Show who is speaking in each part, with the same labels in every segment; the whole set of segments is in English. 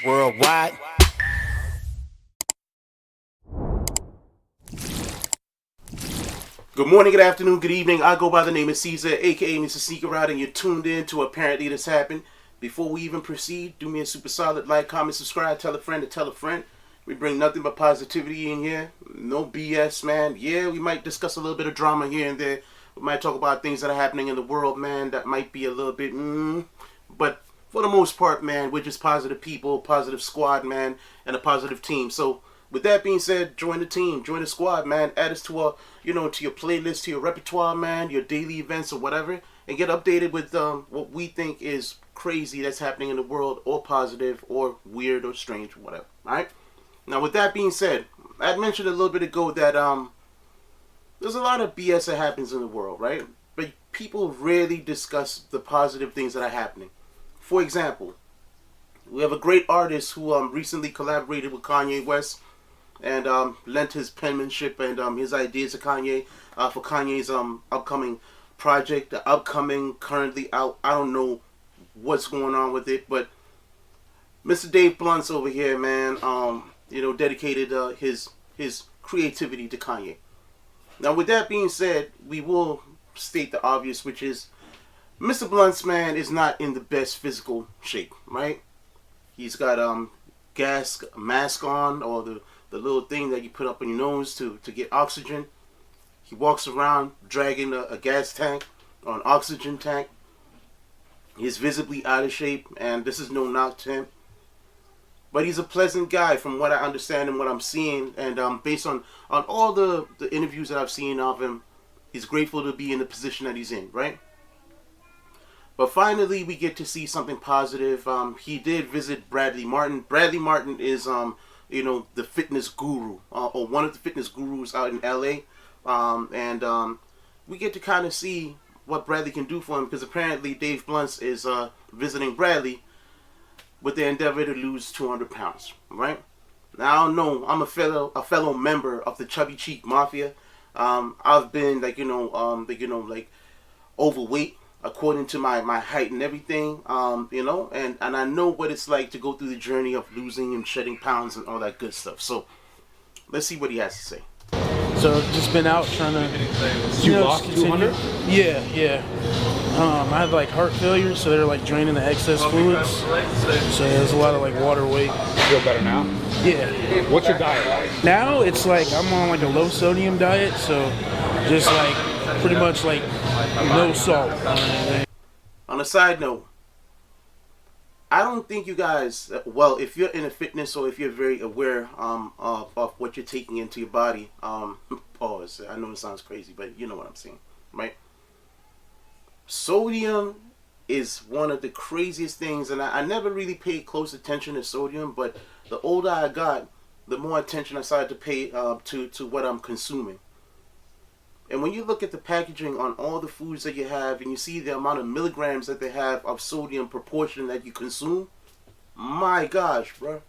Speaker 1: worldwide. Good morning, good afternoon, good evening. I go by the name of Caesar, aka Mr. Sneaker Ride, and you're tuned in to Apparently This Happened. Before we even proceed, do me a super solid like, comment, subscribe, tell a friend to tell a friend. We bring nothing but positivity in here. No BS, man. Yeah, we might discuss a little bit of drama here and there. We might talk about things that are happening in the world, man, that might be a little bit, but for the most part, man, we're just positive people, positive squad, man, and a positive team. So, with that being said, join the team, join the squad, man. Add us to to your playlist, to your repertoire, man, your daily events or whatever, and get updated with what we think is crazy that's happening in the world, or positive, or weird, or strange, whatever. All right. Now, with that being said, I mentioned a little bit ago that there's a lot of BS that happens in the world, right? But people rarely discuss the positive things that are happening. For example, we have a great artist who recently collaborated with Kanye West and lent his penmanship and his ideas to Kanye for Kanye's upcoming project, the upcoming, currently out. I don't know what's going on with it, but Mr. Dave Blunt's over here, man, dedicated his creativity to Kanye. Now, with that being said, we will state the obvious, which is Mr. Blunt's, man, is not in the best physical shape, right? He's got gas mask on, or the little thing that you put up on your nose to get oxygen. He walks around dragging a gas tank or an oxygen tank. He's visibly out of shape, and this is no knock to him. But he's a pleasant guy from what I understand and what I'm seeing. And based on all the interviews that I've seen of him, he's grateful to be in the position that he's in, right? But finally, we get to see something positive. He did visit Bradley Martyn. Bradley Martyn is, the fitness guru, or one of the fitness gurus out in LA. We get to kind of see what Bradley can do for him, because apparently Dave Blunt is visiting Bradley with the endeavor to lose 200 pounds, right? Now, I don't know. I'm a fellow member of the Chubby Cheek Mafia. I've been overweight according to my height and everything, and I know what it's like to go through the journey of losing and shedding pounds and all that good stuff. So let's see what he has to say.
Speaker 2: So just been out trying to.
Speaker 3: You lost 200?
Speaker 2: Yeah. I had heart failure, so they're draining the excess fluids. So there's a lot of water weight.
Speaker 3: You feel better now?
Speaker 2: Yeah.
Speaker 3: What's your diet like?
Speaker 2: Now it's I'm on a low sodium diet, so just pretty much no salt.
Speaker 1: On a side note, I don't think you guys, well, if you're in a fitness or if you're very aware of what you're taking into your body, pause, I know it sounds crazy, but you know what I'm saying, right? Sodium is one of the craziest things, and I never really paid close attention to sodium, but the older I got, the more attention I started to pay to what I'm consuming. And when you look at the packaging on all the foods that you have, and you see the amount of milligrams that they have of sodium proportion that you consume, my gosh, bro.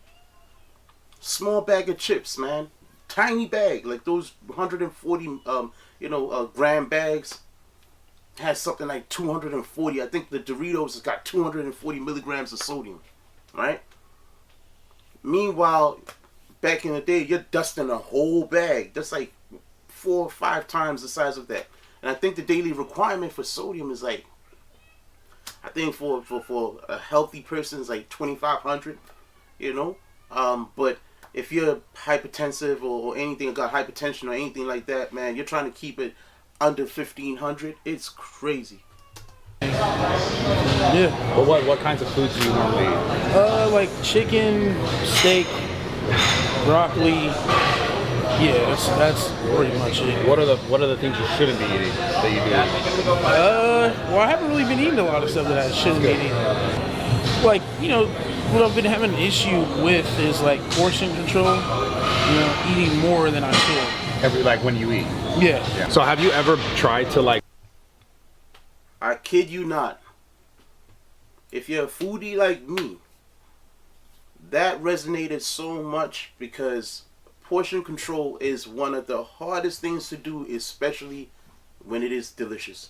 Speaker 1: Small bag of chips, man. Tiny bag, like those 140 gram bags has something like 240. I think the Doritos has got 240 milligrams of sodium, right? Meanwhile, back in the day, you're dusting a whole bag. That's 4 or 5 times the size of that. And I think the daily requirement for sodium is I think for a healthy person is 2,500, but if you're hypertensive or anything, got hypertension or anything like that, man, you're trying to keep it under 1,500. It's crazy.
Speaker 2: Yeah.
Speaker 3: But what kinds of foods do you normally eat?
Speaker 2: Chicken, steak, broccoli. Yeah, that's pretty much it.
Speaker 3: What are the things you shouldn't be eating that you do?
Speaker 2: Well, I haven't really been eating a lot of stuff that I shouldn't be eating. What I've been having an issue with is portion control. Eating more than I should.
Speaker 3: When you eat.
Speaker 2: Yeah.
Speaker 3: So have you ever tried to
Speaker 1: I kid you not. If you're a foodie like me, that resonated so much, because portion control is one of the hardest things to do, especially when it is delicious.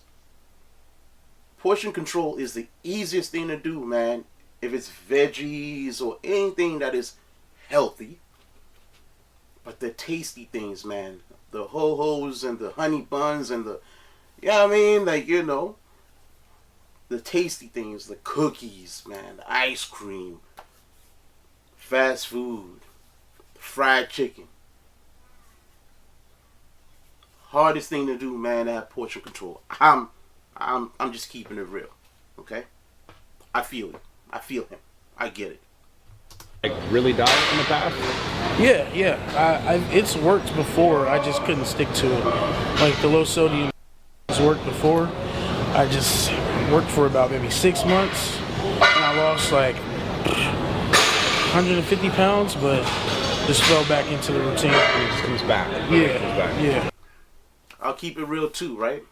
Speaker 1: Portion control is the easiest thing to do, man. if it's veggies or anything that is healthy, but the tasty things, man. The ho-hos and the honey buns and the, yeah, I mean, like, you know, the tasty things, the cookies, man, the ice cream, fast food, fried chicken. Hardest thing to do, man, to have portion control. I'm just keeping it real, okay? I feel you. I feel him. I get it.
Speaker 3: Like really diet in the past?
Speaker 2: Yeah. It's worked before. I just couldn't stick to it. Like the low sodium has worked before. I just worked for about maybe 6 months, and I lost like 150 pounds, but just fell back into the routine.
Speaker 3: It just comes back.
Speaker 2: Yeah.
Speaker 1: I'll keep it real too, right?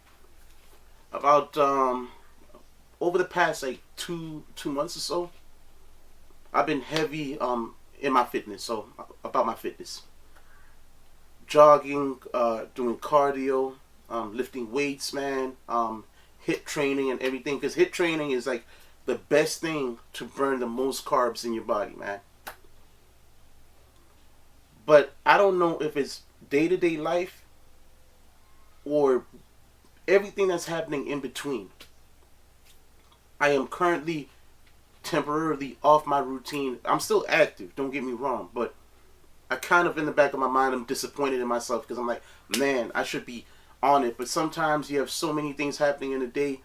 Speaker 1: About over the past like two months or so, I've been heavy in my fitness. So about my fitness, jogging, doing cardio, lifting weights, man, HIIT training and everything. Because HIIT training is like the best thing to burn the most carbs in your body, man. But I don't know if it's day-to-day life or everything that's happening in between. I am currently temporarily off my routine. I'm still active, don't get me wrong, but I kind of, in the back of my mind, I'm disappointed in myself because I'm like, man, I should be on it. But sometimes you have so many things happening in a day,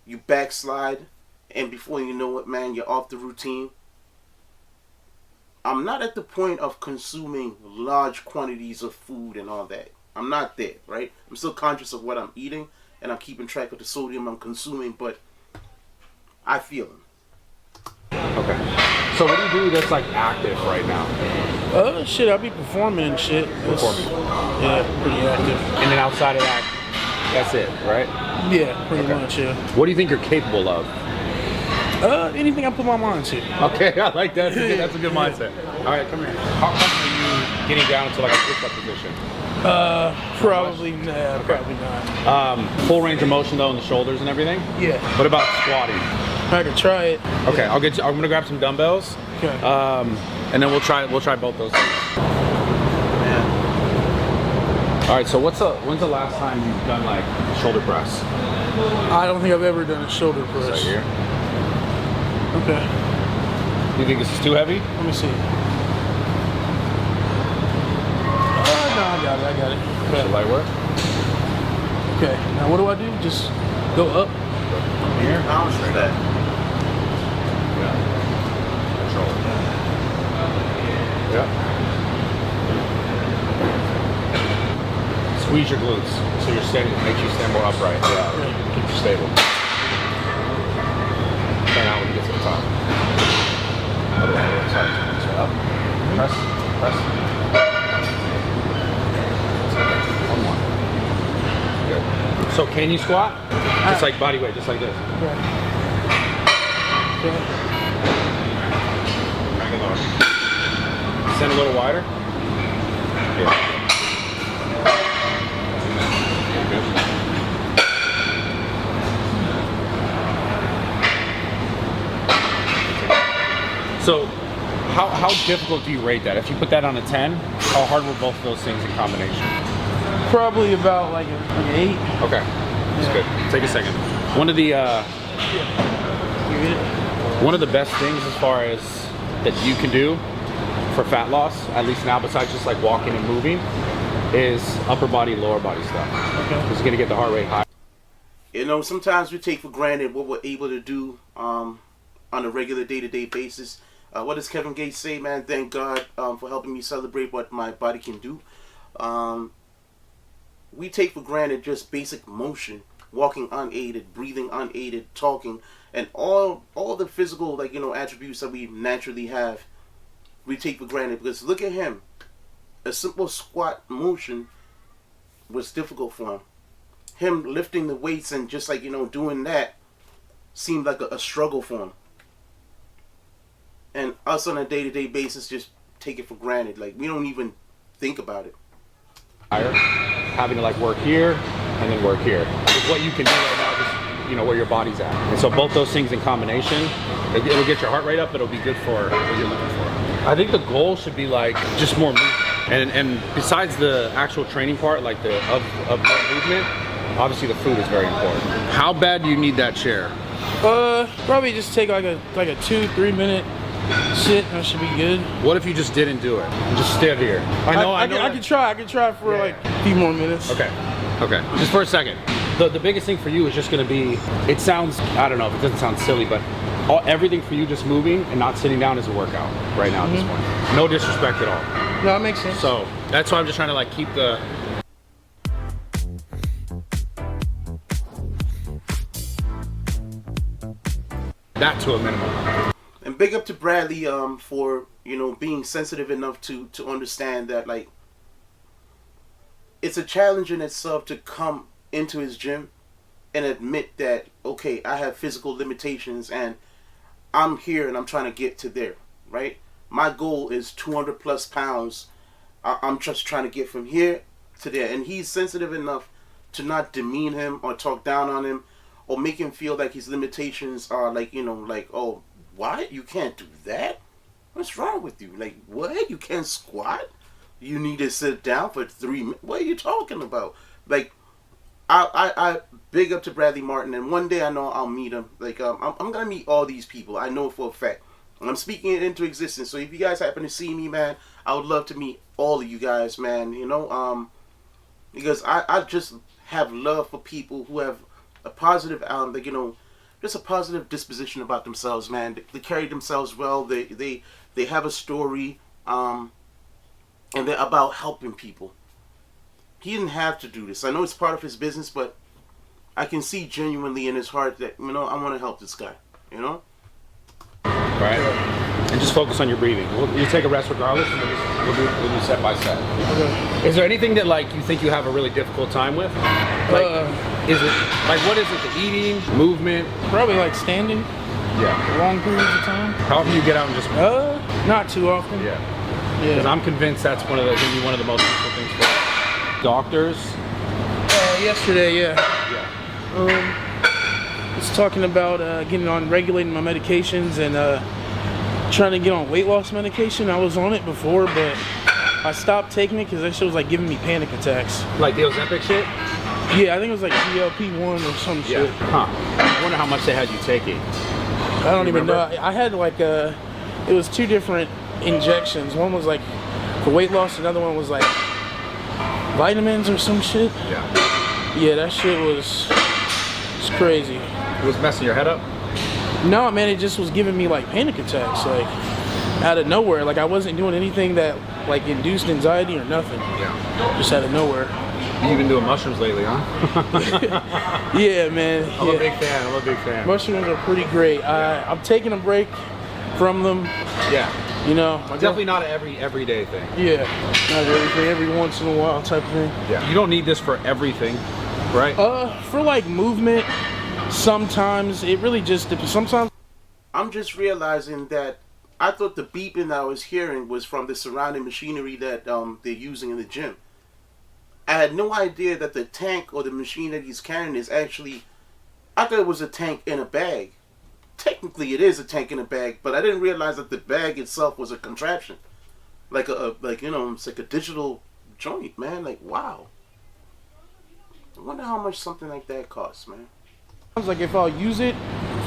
Speaker 1: you backslide, and before you know it, man, you're off the routine. I'm not at the point of consuming large quantities of food and all that. I'm not there, right? I'm still conscious of what I'm eating, and I'm keeping track of the sodium I'm consuming, but I feel them.
Speaker 3: Okay. So what do you do that's like active right now?
Speaker 2: Shit, I be performing and shit.
Speaker 3: Performing.
Speaker 2: Yeah, pretty active.
Speaker 3: And then outside of that, that's it, right?
Speaker 2: Yeah, pretty much, yeah.
Speaker 3: What do you think you're capable of?
Speaker 2: Anything I put my mind to.
Speaker 3: Okay, I like that. That's a good mindset. All right, come here. How comfortable are you getting down to like a push-up position?
Speaker 2: Probably not.
Speaker 3: Full range of motion though in the shoulders and everything?
Speaker 2: Yeah.
Speaker 3: What about squatting?
Speaker 2: I could try it.
Speaker 3: Okay, I'm gonna grab some dumbbells.
Speaker 2: Okay.
Speaker 3: And then we'll try both those things.
Speaker 1: Man,
Speaker 3: All right, so when's the last time you've done like shoulder press?
Speaker 2: I don't think I've ever done a shoulder press.
Speaker 3: Right here.
Speaker 2: Okay.
Speaker 3: Do you think this is too heavy?
Speaker 2: Let me see. No, I got it.
Speaker 3: Okay.
Speaker 2: Okay.
Speaker 3: Light work.
Speaker 2: Okay. Now what do I do? Just go up.
Speaker 3: Here.
Speaker 1: how much is that?
Speaker 3: Yeah. Control. Yeah. Squeeze your glutes so you're standing. Makes you stand more upright. Yeah. Keep you stable. And now when you get to the top. Other way. Sorry. So up. Press. One more. Good. So can you squat? Just like body weight, just like this.
Speaker 2: Okay. Okay.
Speaker 3: Crank it lower. Stand a little wider. Yeah. Good. So, how difficult do you rate that? If you put that on a 10, how hard were both of those things in combination?
Speaker 2: Probably about like an 8.
Speaker 3: Okay, that's good. Take a second. One of the best things as far as that you can do for fat loss, at least now, besides just like walking and moving, is upper body, lower body stuff.
Speaker 2: Okay.
Speaker 3: Because you're gonna get the heart rate high.
Speaker 1: You know, sometimes we take for granted what we're able to do on a regular day-to-day basis. What does Kevin Gates say, man? Thank God for helping me celebrate what my body can do. We take for granted just basic motion, walking unaided, breathing unaided, talking, and all the physical, like, you know, attributes that we naturally have. We take for granted because look at him. A simple squat motion was difficult for him. Him lifting the weights and just like, you know, doing that seemed like a struggle for him. And us on a day-to-day basis just take it for granted. Like, we don't even think about it.
Speaker 3: Having to like work here and then work here. With what you can do right now, just you know, where your body's at. And so both those things in combination, it'll get your heart rate up, but it'll be good for what you're looking for. I think the goal should be like just more movement. And besides the actual training part, like the of more movement, obviously the food is very important. How bad do you need that chair?
Speaker 2: Probably just take like a 2-3 minute sit. That should be good.
Speaker 3: What if you just didn't do it? Just stand here.
Speaker 2: I could try for like a few more minutes.
Speaker 3: Okay. Just for a second. The biggest thing for you is just going to be. It sounds. I don't know if it doesn't sound silly, but everything for you just moving and not sitting down is a workout right now at this point. No disrespect at all.
Speaker 2: No, it makes sense.
Speaker 3: So that's why I'm just trying to like keep that to a minimum.
Speaker 1: And big up to Bradley for, you know, being sensitive enough to understand that, like, it's a challenge in itself to come into his gym and admit that, okay, I have physical limitations and I'm here and I'm trying to get to there, right? My goal is 200 plus pounds. I'm just trying to get from here to there. And he's sensitive enough to not demean him or talk down on him or make him feel like his limitations are like, you know, like, oh, what? You can't do that? What's wrong with you? Like, what? You can't squat? You need to sit down for 3 minutes? What are you talking about? Like, I big up to Bradley Martyn, and one day I know I'll meet him. Like, I'm gonna meet all these people. I know for a fact. And I'm speaking it into existence. So if you guys happen to see me, man, I would love to meet all of you guys, man. You know, because I just have love for people who have a positive, like, you know, just a positive disposition about themselves, man. They carry themselves well. They have a story, and they're about helping people. He didn't have to do this. I know it's part of his business, but I can see genuinely in his heart that, you know, I want to help this guy, you know?
Speaker 3: Right. And just focus on your breathing. You take a rest regardless, and we'll do set by set. Okay. Is there anything that, like, you think you have a really difficult time with? Like, is it, like, what is it? The eating, movement?
Speaker 2: Probably like standing.
Speaker 3: Yeah.
Speaker 2: Long periods of time.
Speaker 3: How often you get out and just move?
Speaker 2: Not too often.
Speaker 3: Yeah. Because I'm convinced that's going to be one of the most useful things for doctors.
Speaker 2: Yesterday, yeah. Was talking about getting on regulating my medications and trying to get on weight loss medication. I was on it before, but I stopped taking it because that shit was like giving me panic attacks.
Speaker 3: Like the Ozempic shit?
Speaker 2: Yeah, I think it was like GLP-1 or some shit.
Speaker 3: Huh. I wonder how much they had you taking.
Speaker 2: I don't even know. I had like it was 2 different injections. One was like for weight loss, another one was like vitamins or some shit. Yeah, that shit was crazy.
Speaker 3: It was messing your head up?
Speaker 2: No, man, it just was giving me like panic attacks, like out of nowhere. Like I wasn't doing anything that like induced anxiety or nothing. Yeah. Just out of nowhere.
Speaker 3: You've been doing mushrooms lately, huh?
Speaker 2: Yeah, man.
Speaker 3: I'm a big fan.
Speaker 2: Mushrooms are pretty great.
Speaker 3: Yeah.
Speaker 2: I'm taking a break from them.
Speaker 3: Yeah.
Speaker 2: You know,
Speaker 3: definitely not an everyday thing.
Speaker 2: Yeah, not everything. Every once in a while type of thing.
Speaker 3: Yeah. You don't need this for everything, right?
Speaker 2: For like movement, sometimes it really just depends. Sometimes
Speaker 1: I'm just realizing that I thought the beeping that I was hearing was from the surrounding machinery that they're using in the gym. I had no idea that the tank or the machine that he's carrying is actually, I thought it was a tank in a bag. Technically it is a tank in a bag, but I didn't realize that the bag itself was a contraption. Like you know, it's like a digital joint, man. Like, wow. I wonder how much something like that costs, man.
Speaker 2: like if I'll use it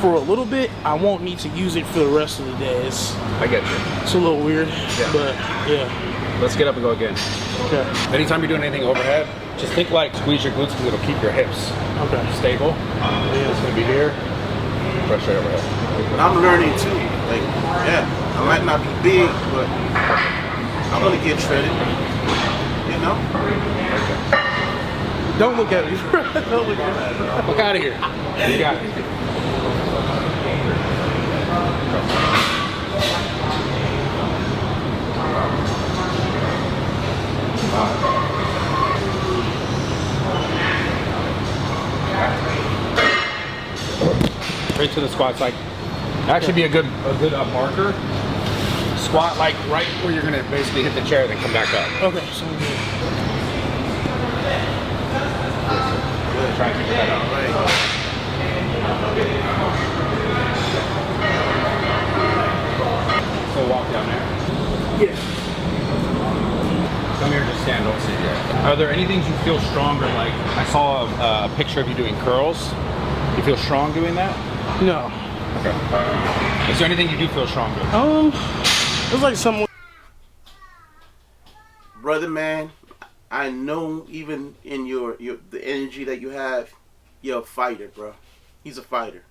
Speaker 2: for a little bit, I won't need to use it for the rest of the day.
Speaker 3: I get you.
Speaker 2: It's a little weird, but yeah.
Speaker 3: Let's get up and go again.
Speaker 2: Okay.
Speaker 3: Anytime you're doing anything overhead, just think like squeeze your glutes because it'll keep your hips stable. It's going to be here. Press right overhead.
Speaker 1: I'm learning too. Like, yeah, I might not be big, but I'm going to get shredded. You know?
Speaker 2: Don't look at me. Don't look at me.
Speaker 3: Look out of here. You got it. Straight to the squats, like actually be a good marker. Squat like right where you're gonna basically hit the chair, then come back up.
Speaker 2: Okay, so good.
Speaker 3: Try and keep your head up. Are there any things you feel stronger? Like I saw a picture of you doing curls. You feel strong doing that?
Speaker 2: No.
Speaker 3: Okay. Is there anything you do feel stronger?
Speaker 2: It's like some.
Speaker 1: Brother, man, I know even in the energy that you have, you're a fighter, bro. He's a fighter.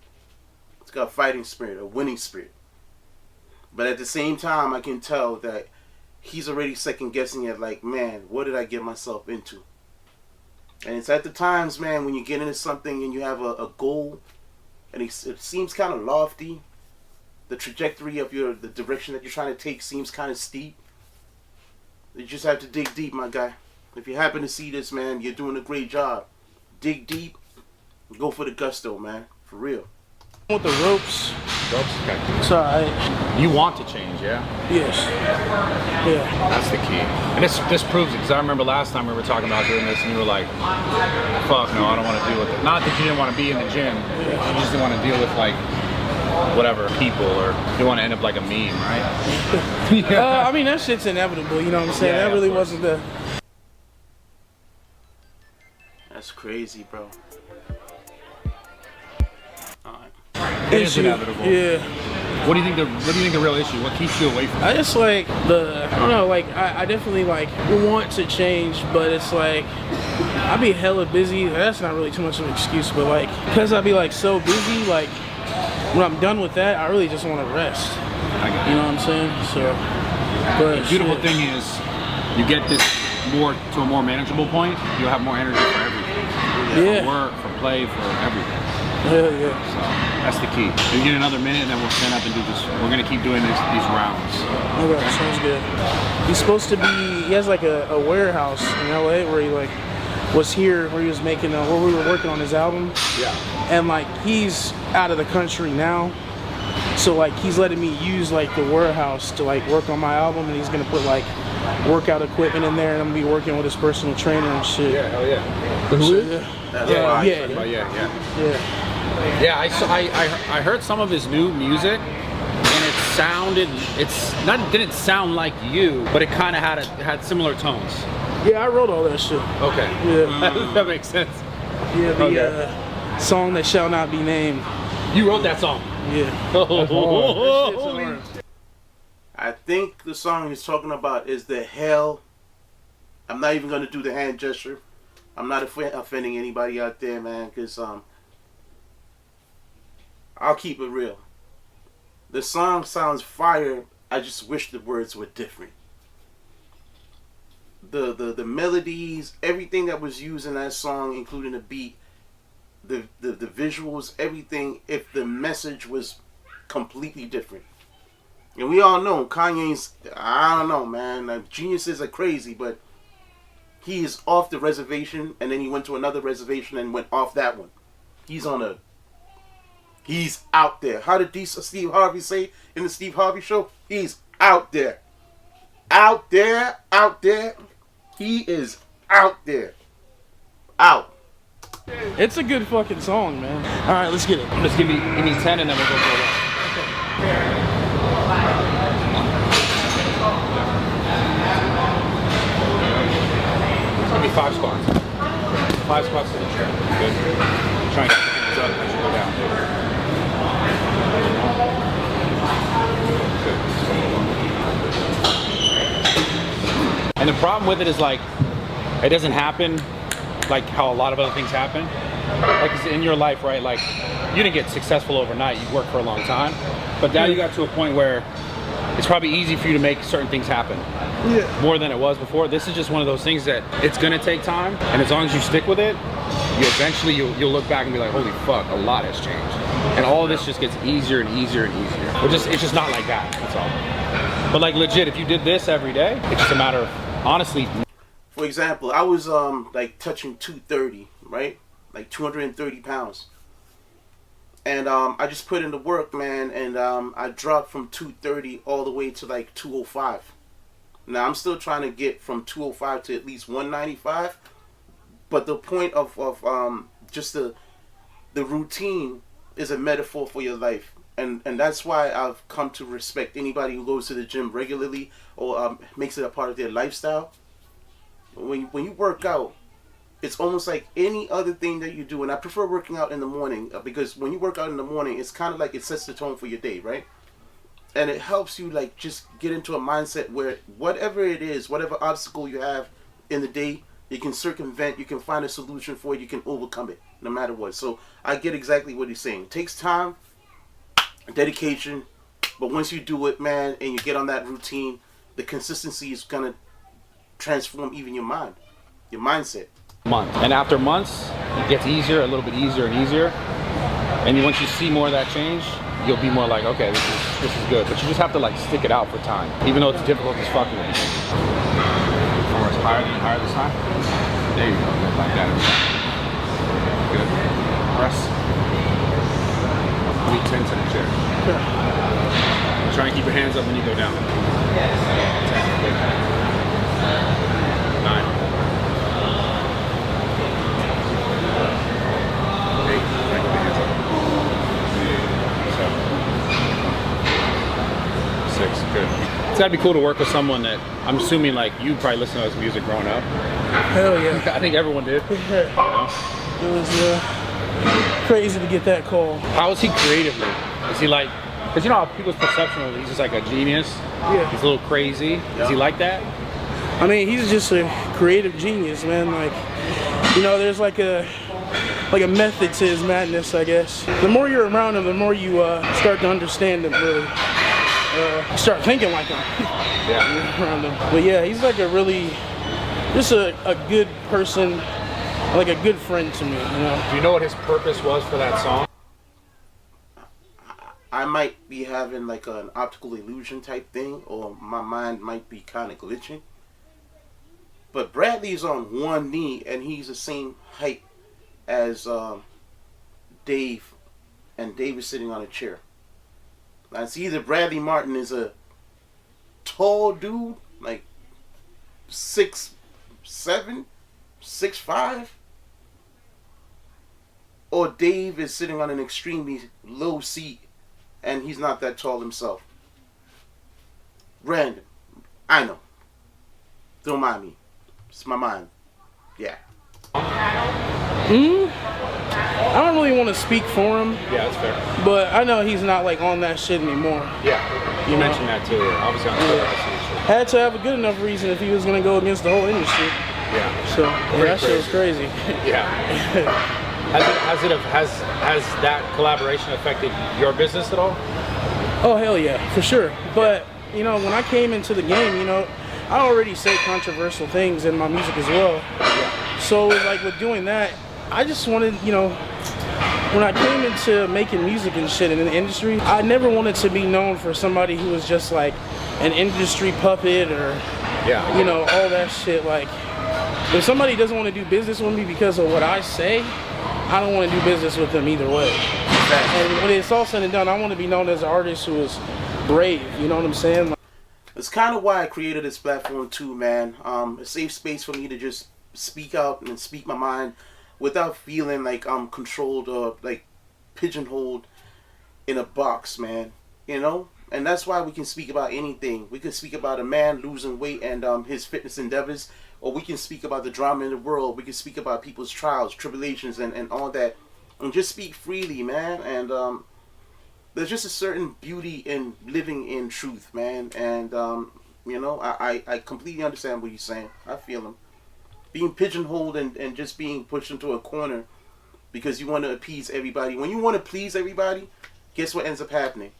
Speaker 1: He's got a fighting spirit, a winning spirit. But at the same time, I can tell that he's already second guessing it. Like, man, what did I get myself into? And it's at the times, man, when you get into something and you have a goal, and it seems kind of lofty. The trajectory of the direction that you're trying to take seems kind of steep. You just have to dig deep, my guy. If you happen to see this, man, you're doing a great job. Dig deep. Go for the gusto, man. For real.
Speaker 2: With the ropes.
Speaker 3: Ropes? Okay.
Speaker 2: It's alright.
Speaker 3: You want to change, yeah?
Speaker 2: Yes. Yeah.
Speaker 3: That's the key. And this proves it, because I remember last time we were talking about doing this, and you were like, fuck no, I don't want to deal with it. Not that you didn't want to be in the gym, you just didn't want to deal with, like, whatever, people, or you want to end up like a meme, right?
Speaker 2: Yeah. I mean, that shit's inevitable, you know what I'm saying?
Speaker 3: Yeah,
Speaker 2: that really wasn't the...
Speaker 1: That's crazy, bro. Alright.
Speaker 3: It is inevitable.
Speaker 2: Yeah.
Speaker 3: What do you think the real issue? What keeps you away from it?
Speaker 2: I just like I don't know, like I definitely like want to change, but it's like I be hella busy. That's not really too much of an excuse, but like because I be like so busy, like when I'm done with that, I really just want to rest.
Speaker 3: I got it.
Speaker 2: You know what I'm saying? So, but
Speaker 3: The beautiful
Speaker 2: shit.
Speaker 3: thing is, you get this to a more manageable point, you'll have more energy for everything.
Speaker 2: Yeah.
Speaker 3: For work, for play, for everything.
Speaker 2: Hell yeah.
Speaker 3: So that's the key. We get another minute, and then we'll stand up and do this. We're gonna keep doing these rounds.
Speaker 2: Okay, sounds good. He's supposed to be. He has like a warehouse in LA where he like was here, where he was making where we were working on his album.
Speaker 3: Yeah.
Speaker 2: And like he's out of the country now, so like he's letting me use like the warehouse to like work on my album, and he's gonna put like workout equipment in there, and I'm gonna be working with his personal trainer and shit.
Speaker 3: Yeah, hell yeah.
Speaker 2: So,
Speaker 1: That's
Speaker 2: yeah,
Speaker 1: fine.
Speaker 2: yeah.
Speaker 3: Yeah, I heard some of his new music, and didn't sound like you, but it kind of had similar tones.
Speaker 2: Yeah, I wrote all that shit.
Speaker 3: Okay.
Speaker 2: Yeah.
Speaker 3: That makes sense.
Speaker 2: Yeah, the
Speaker 3: Okay.
Speaker 2: song that shall not be named.
Speaker 3: You wrote that song.
Speaker 2: Yeah. That's hard. That shit's hard.
Speaker 1: I think the song he's talking about is the hell. I'm not even gonna do the hand gesture. I'm not offending anybody out there, man, because I'll keep it real. The song sounds fire. I just wish the words were different. The melodies, everything that was used in that song, including the beat, the visuals, everything. If the message was completely different. And we all know Kanye's, I don't know, man. Like, geniuses are crazy, but he is off the reservation, and then he went to another reservation and went off that one. He's out there. How did Steve Harvey say in the Steve Harvey show? He's out there. Out there, out there. He is out there. Out.
Speaker 2: It's a good fucking song, man. All right, let's get it.
Speaker 3: Just give me 10, and then we'll go for it. Give me 5 squats. 5 squats to the chair. Good. Try and keep the hands up as you go down. And the problem with it is, like, it doesn't happen like how a lot of other things happen. Like in your life, right? Like, you didn't get successful overnight. You worked for a long time, but now you got to a point where it's probably easy for you to make certain things happen.
Speaker 2: Yeah.
Speaker 3: More than it was before. This is just one of those things that it's gonna take time, and as long as you stick with it, you'll look back and be like, holy fuck, a lot has changed. And all of this just gets easier and easier and easier. It's just not like that, that's all. But like legit, if you did this every day, it's just a matter of, honestly.
Speaker 1: For example, I was like touching 230, right? Like 230 pounds. And I just put in the work, man, and I dropped from 230 all the way to like 205. Now I'm still trying to get from 205 to at least 195. But the point of just the routine is a metaphor for your life. And that's why I've come to respect anybody who goes to the gym regularly or makes it a part of their lifestyle. when you work out, it's almost like any other thing that you do. And I prefer working out in the morning because when you work out in the morning, it's kind of like it sets the tone for your day, right? And it helps you like just get into a mindset where whatever it is, whatever obstacle you have in the day, you can circumvent, you can find a solution for it, you can overcome it, no matter what. So I get exactly what he's saying. It takes time, dedication, but once you do it, man, and you get on that routine, the consistency is gonna transform even your mind, your mindset.
Speaker 3: Month. And after months, it gets easier, a little bit easier and easier. And once you see more of that change, you'll be more like, okay, this is good. But you just have to like stick it out for time, even though it's difficult as fucking. Forward higher this time. There you go, good, like that. Good. Press. Be tense in the chair. Try and keep your hands up when you go down. 10, good. 9. 6, good. It's gotta be cool to work with someone that I'm assuming like you probably listened to his music growing up.
Speaker 2: Hell yeah.
Speaker 3: I think everyone did. You know?
Speaker 2: It was crazy to get that call.
Speaker 3: How is he creatively? Is he like, because you know how people's perception of he's just like a genius.
Speaker 2: Yeah.
Speaker 3: He's a little crazy.
Speaker 1: Yeah.
Speaker 3: Is he like that?
Speaker 2: I mean, he's just a creative genius, man. Like, you know, there's like a method to his madness, I guess. The more you're around him, the more you start to understand him, really. Start thinking like him.
Speaker 3: Yeah.
Speaker 2: Around him. But yeah, he's like a really, just a good person, like a good friend to me, you know.
Speaker 3: Do you know what his purpose was for that song?
Speaker 1: I might be having like an optical illusion type thing, or my mind might be kind of glitching. But Bradley's on one knee, and he's the same height as Dave, and Dave is sitting on a chair. Now it's either Bradley Martyn is a tall dude, like 6'7", 6'5", or Dave is sitting on an extremely low seat, and he's not that tall himself. Random. I know. Don't mind me. It's my mind. Yeah.
Speaker 2: I don't really want to speak for him.
Speaker 3: Yeah, that's fair.
Speaker 2: But I know he's not like on that shit anymore.
Speaker 3: Yeah. You mentioned that too. Obviously on Twitter, I see this shit.
Speaker 2: Had to have a good enough reason if he was gonna go against the whole industry.
Speaker 3: Yeah.
Speaker 2: So yeah, that shit was crazy.
Speaker 3: Yeah. Has that collaboration affected your business at all?
Speaker 2: Oh hell yeah, for sure. But you know, when I came into the game, you know, I already say controversial things in my music as well.
Speaker 3: Yeah.
Speaker 2: So like with doing that, I just wanted, you know, when I came into making music and shit in the industry, I never wanted to be known for somebody who was just like an industry puppet or, you know, all that shit. Like, if somebody doesn't want to do business with me because of what I say, I don't want to do business with them either way. And when it's all said and done, I want to be known as an artist who is brave, you know what I'm saying?
Speaker 1: It's kind of why I created this platform too, man. A safe space for me to just speak out and speak my mind without feeling like I'm controlled or like pigeonholed in a box, man. You know? And that's why we can speak about anything. We can speak about a man losing weight and his fitness endeavors, or we can speak about the drama in the world. We can speak about people's trials, tribulations, and all that. And just speak freely, man. And there's just a certain beauty in living in truth, man. And, you know, I completely understand what you're saying. I feel him. Being pigeonholed and just being pushed into a corner because you want to appease everybody. When you want to please everybody, guess what ends up happening?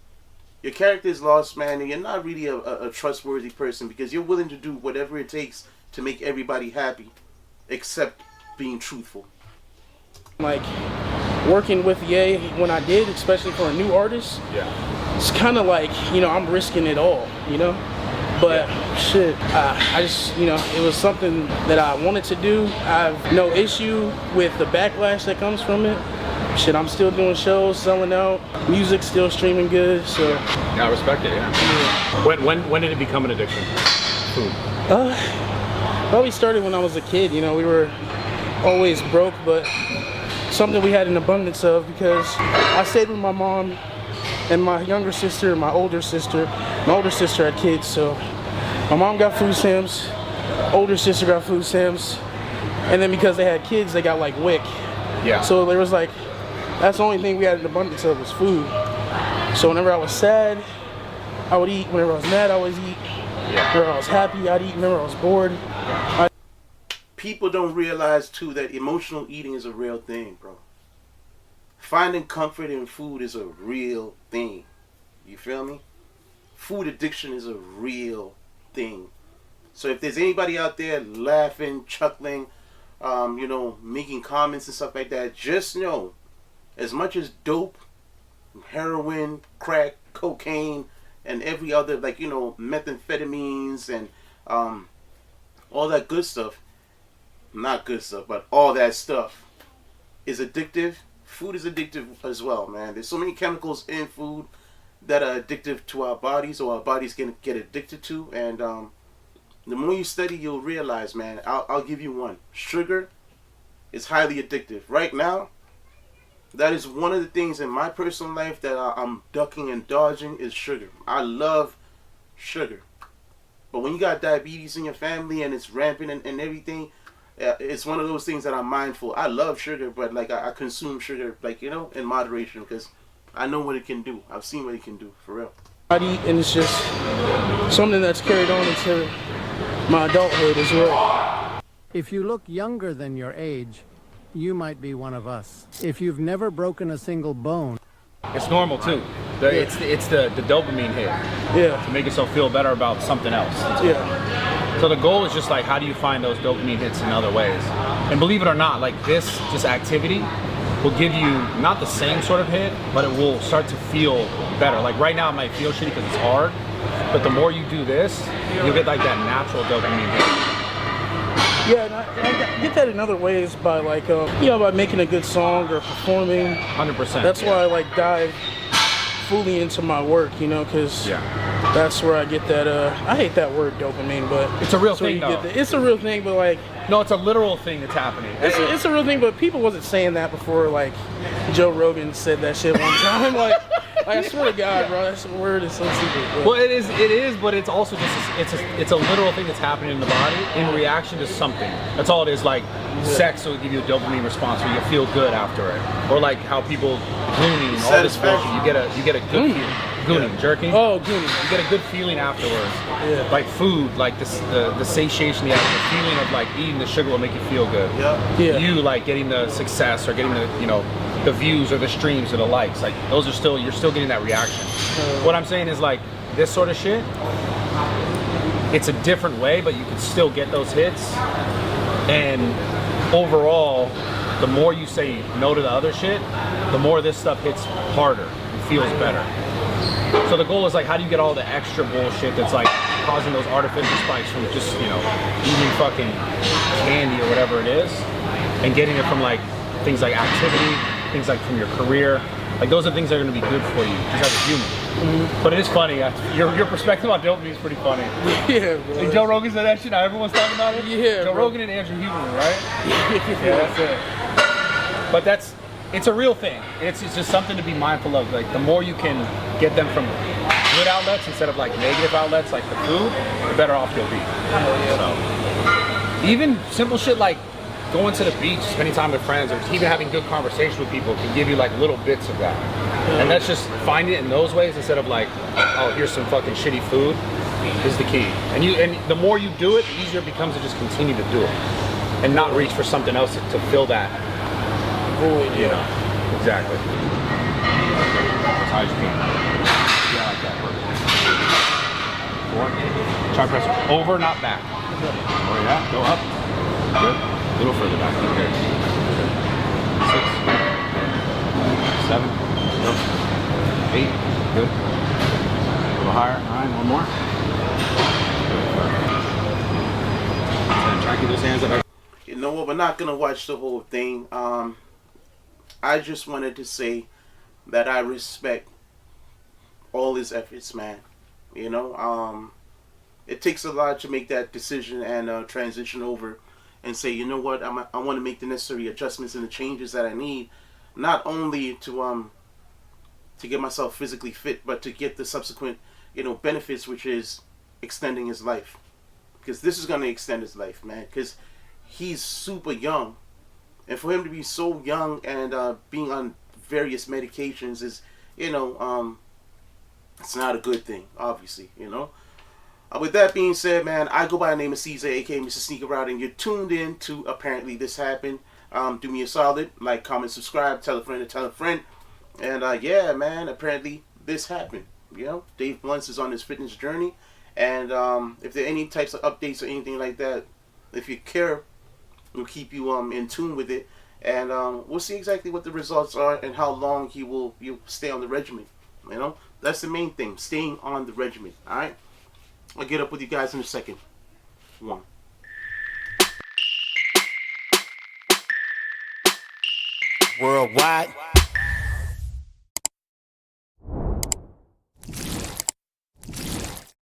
Speaker 1: Your character is lost, man, and you're not really a trustworthy person because you're willing to do whatever it takes to make everybody happy, except being truthful.
Speaker 2: Like, working with Ye when I did, especially for a new artist, it's kind of like, you know, I'm risking it all, you know? But shit, I just, you know, it was something that I wanted to do. I have no issue with the backlash that comes from it. Shit, I'm still doing shows, selling out, music still streaming good, so.
Speaker 3: Yeah, I respect it, yeah. When did it become an addiction? Food.
Speaker 2: Probably started when I was a kid, you know, we were always broke, but something we had an abundance of because I stayed with my mom and my younger sister and my older sister. My older sister had kids, so my mom got food stamps, older sister got food stamps, and then because they had kids, they got like WIC.
Speaker 3: Yeah.
Speaker 2: So there was like, that's the only thing we had an abundance of was food. So whenever I was sad, I would eat. Whenever I was mad, I would eat.
Speaker 3: Yeah.
Speaker 2: Whenever I was happy, I'd eat. Whenever I was bored,
Speaker 1: People don't realize too that emotional eating is a real thing, bro. Finding comfort in food is a real thing. You feel me? Food addiction is a real thing. So if there's anybody out there laughing, chuckling, making comments and stuff like that, just know, as much as dope, heroin, crack, cocaine, and every other, methamphetamines and all that good stuff, not good stuff, but all that stuff is addictive. Food is addictive as well, man. There's so many chemicals in food that are addictive to our bodies, or our bodies can get addicted to. And the more you study, you'll realize, man, I'll give you one. Sugar is highly addictive. Right now, that is one of the things in my personal life that I'm ducking and dodging is sugar. I love sugar. But when you got diabetes in your family and it's rampant and everything, it's one of those things that I'm mindful. I love sugar, but I consume sugar in moderation, because I know what it can do. I've seen what it can do, for real.
Speaker 2: I'd eat, and it's just something that's carried on into my adulthood as well.
Speaker 4: If you look younger than your age, you might be one of us. If you've never broken a single bone,
Speaker 3: It's normal too. It's the dopamine hit
Speaker 2: Yeah.
Speaker 3: to make yourself feel better about something else.
Speaker 2: Yeah.
Speaker 3: So the goal is just how do you find those dopamine hits in other ways? And believe it or not, this just activity will give you not the same sort of hit, but it will start to feel better. Right now it might feel shitty because it's hard, but the more you do this, you'll get that natural dopamine hit.
Speaker 2: Yeah, and I get that in other ways by by making a good song or performing.
Speaker 3: 100%.
Speaker 2: That's why I dive fully into my work, because that's where I get that. I hate that word dopamine, but
Speaker 3: it's a real
Speaker 2: that's where
Speaker 3: thing.
Speaker 2: you get it's a real thing, but
Speaker 3: no, it's a literal thing that's happening.
Speaker 2: It's a real thing, but people wasn't saying that before. Joe Rogan said that shit one time. I swear to God, bro, that word is so stupid. Bro.
Speaker 3: Well, it is, but it's also just it's a literal thing that's happening in the body in reaction to something. That's all it is. Sex will give you a dopamine response where you feel good after it, or how people gooning, all this bullshit. You get a good feeling. Gooning, jerking.
Speaker 2: Oh, gooning.
Speaker 3: You get a good feeling afterwards.
Speaker 2: Yeah.
Speaker 3: Food, the satiation, the feeling of eating the sugar will make you feel good.
Speaker 2: Yeah.
Speaker 3: You getting the success or getting the views or the streams or the likes. Those are you're still getting that reaction. What I'm saying is this sort of shit, it's a different way, but you can still get those hits. And overall, the more you say no to the other shit, the more this stuff hits harder and feels better. So the goal is how do you get all the extra bullshit that's causing those artificial spikes from just eating fucking candy or whatever it is, and getting it from things like activity, things from your career. Those are things that are going to be good for you just as a human. Mm-hmm. But it is funny. Your perspective on dopamine is pretty funny.
Speaker 2: Yeah, bro.
Speaker 3: Joe Rogan said that shit. Now everyone's talking about it.
Speaker 2: Yeah,
Speaker 3: Joe Rogan and Andrew Huberman, right? Yeah, that's it. But it's a real thing. It's just something to be mindful of. The more you can get them from good outlets instead of negative outlets like the food, the better off you'll be. So even simple shit going to the beach, spending time with friends, or even having good conversation with people can give you little bits of that. And that's just finding it in those ways instead of oh, here's some fucking shitty food is the key. And the more you do it, the easier it becomes to just continue to do it and not reach for something else to fill that void. Exactly. As high as you can. Yeah, like that. Perfect. 4. Try press over, not back. Oh yeah, go up. Good. A little further back. Okay. 6. 7. Go. 8. Good. A little higher. 9. One more. Good. Try to keep those hands up.
Speaker 1: You know what? We're not gonna watch the whole thing. I just wanted to say that I respect all his efforts, man. It takes a lot to make that decision and transition over and say, you know what, I want to make the necessary adjustments and the changes that I need, not only to get myself physically fit, but to get the subsequent, benefits, which is extending his life. because this is gonna extend his life, man. Because he's super young, and for him to be so young and being on various medications is, it's not a good thing, obviously, With that being said, man, I go by the name of Caesar, aka Mr. Sneaker Route, and you're tuned in to Apparently This Happened. Do me a solid, like, comment, subscribe, tell a friend to tell a friend. And yeah, man, apparently this happened. Dave Bluntz is on his fitness journey. And if there are any types of updates or anything like that, if you care, we'll keep you in tune with it. And we'll see exactly what the results are and how long you'll stay on the regimen. That's the main thing, staying on the regimen. All right? I'll get up with you guys in a second. One.
Speaker 5: Worldwide.